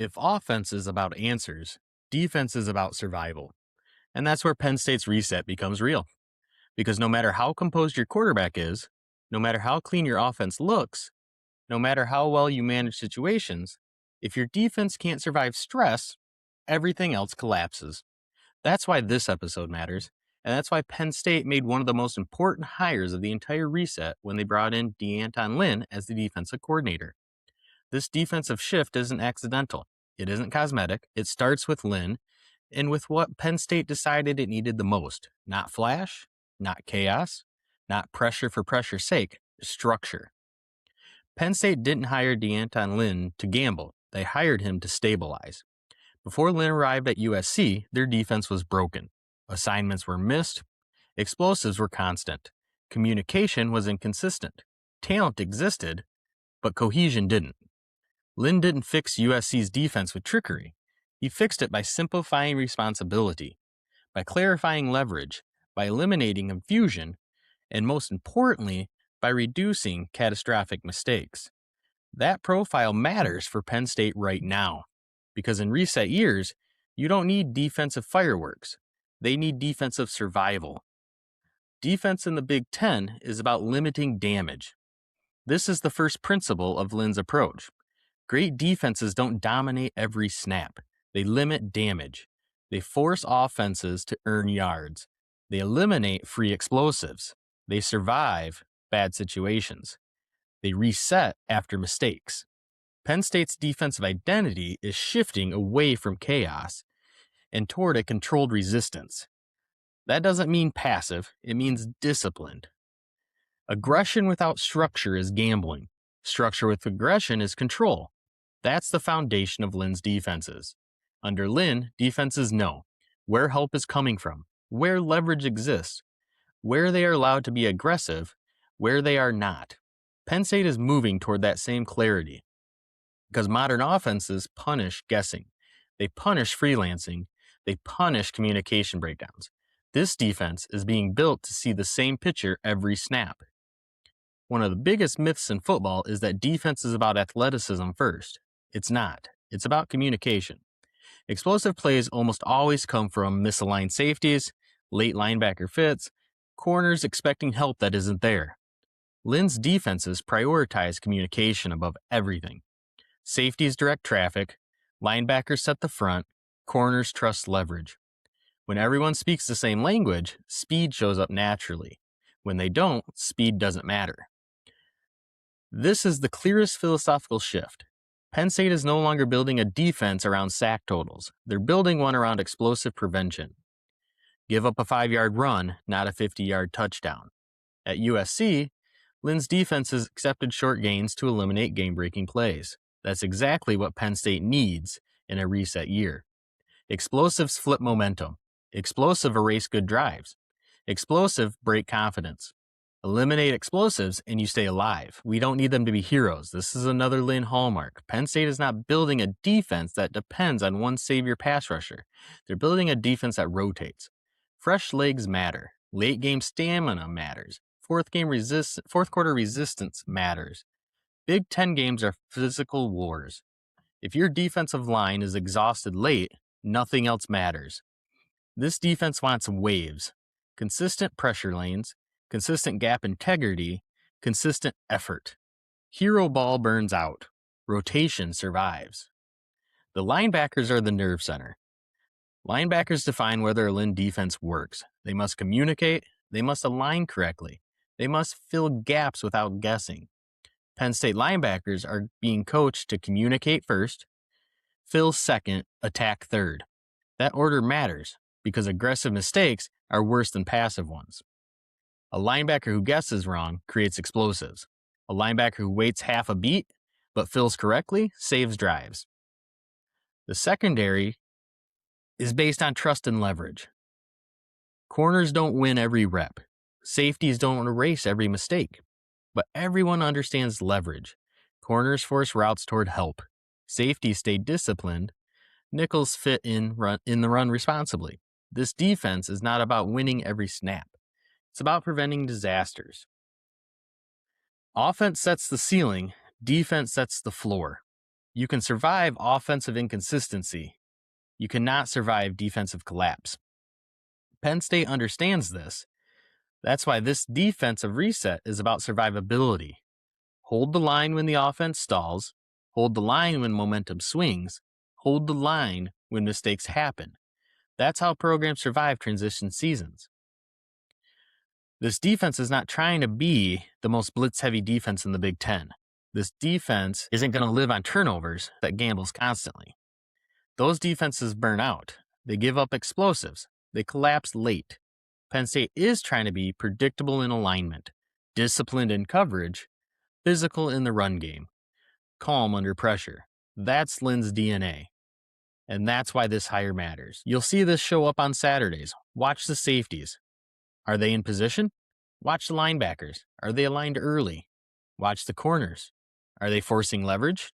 If offense is about answers, defense is about survival. And that's where Penn State's reset becomes real. Because no matter how composed your quarterback is, no matter how clean your offense looks, no matter how well you manage situations, if your defense can't survive stress, everything else collapses. That's why this episode matters. And that's why Penn State made one of the most important hires of the entire reset when they brought in D'Anton Lynn as the defensive coordinator. This defensive shift isn't accidental. It isn't cosmetic. It starts with Lynn and with what Penn State decided it needed the most. Not flash, not chaos, not pressure for pressure's sake, structure. Penn State didn't hire D'Anton Lynn to gamble. They hired him to stabilize. Before Lynn arrived at USC, their defense was broken. Assignments were missed. Explosives were constant. Communication was inconsistent. Talent existed, but cohesion didn't. Lynn didn't fix USC's defense with trickery. He fixed it by simplifying responsibility, by clarifying leverage, by eliminating confusion, and most importantly, by reducing catastrophic mistakes. That profile matters for Penn State right now, because in reset years, you don't need defensive fireworks. They need defensive survival. Defense in the Big Ten is about limiting damage. This is the first principle of Lynn's approach. Great defenses don't dominate every snap. They limit damage. They force offenses to earn yards. They eliminate free explosives. They survive bad situations. They reset after mistakes. Penn State's defensive identity is shifting away from chaos and toward a controlled resistance. That doesn't mean passive. It means disciplined. Aggression without structure is gambling. Structure with aggression is control. That's the foundation of Lynn's defenses. Under Lynn, defenses know where help is coming from, where leverage exists, where they are allowed to be aggressive, where they are not. Penn State is moving toward that same clarity because modern offenses punish guessing. They punish freelancing. They punish communication breakdowns. This defense is being built to see the same picture every snap. One of the biggest myths in football is that defense is about athleticism first. It's not. It's about communication. Explosive plays almost always come from misaligned safeties, late linebacker fits, corners expecting help that isn't there. Lynn's defenses prioritize communication above everything. Safeties direct traffic, linebackers set the front, corners trust leverage. When everyone speaks the same language, speed shows up naturally. When they don't, speed doesn't matter. This is the clearest philosophical shift. Penn State is no longer building a defense around sack totals. They're building one around explosive prevention. Give up a 5-yard run, not a 50-yard touchdown. At USC, Lynn's defenses accepted short gains to eliminate game-breaking plays. That's exactly what Penn State needs in a reset year. Explosives flip momentum. Explosive erase good drives. Explosive break confidence. Eliminate explosives and you stay alive. We don't need them to be heroes. This is another Lynn hallmark. Penn State is not building a defense that depends on one savior pass rusher. They're building a defense that rotates. Fresh legs matter. Late game stamina matters. Fourth quarter resistance matters. Big Ten games are physical wars. If your defensive line is exhausted late, nothing else matters. This defense wants waves, consistent pressure lanes, consistent gap integrity, consistent effort. Hero ball burns out. Rotation survives. The linebackers are the nerve center. Linebackers define whether a Lynn defense works. They must communicate. They must align correctly. They must fill gaps without guessing. Penn State linebackers are being coached to communicate first, fill second, attack third. That order matters because aggressive mistakes are worse than passive ones. A linebacker who guesses wrong creates explosives. A linebacker who waits half a beat but fills correctly saves drives. The secondary is based on trust and leverage. Corners don't win every rep. Safeties don't erase every mistake. But everyone understands leverage. Corners force routes toward help. Safeties stay disciplined. Nickels fit in the run responsibly. This defense is not about winning every snap. It's about preventing disasters. Offense sets the ceiling. Defense sets the floor. You can survive offensive inconsistency. You cannot survive defensive collapse. Penn State understands this. That's why this defensive reset is about survivability. Hold the line when the offense stalls. Hold the line when momentum swings. Hold the line when mistakes happen. That's how programs survive transition seasons. This defense is not trying to be the most blitz-heavy defense in the Big Ten. This defense isn't going to live on turnovers that gambles constantly. Those defenses burn out. They give up explosives. They collapse late. Penn State is trying to be predictable in alignment, disciplined in coverage, physical in the run game, calm under pressure. That's Lynn's DNA. And that's why this hire matters. You'll see this show up on Saturdays. Watch the safeties. Are they in position? Watch the linebackers. Are they aligned early? Watch the corners. Are they forcing leverage?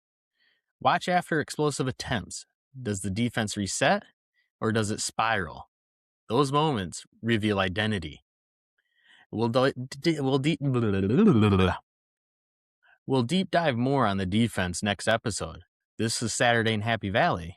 Watch after explosive attempts. Does the defense reset or does it spiral? Those moments reveal identity. We'll deep dive more on the defense next episode. This is Saturday in Happy Valley,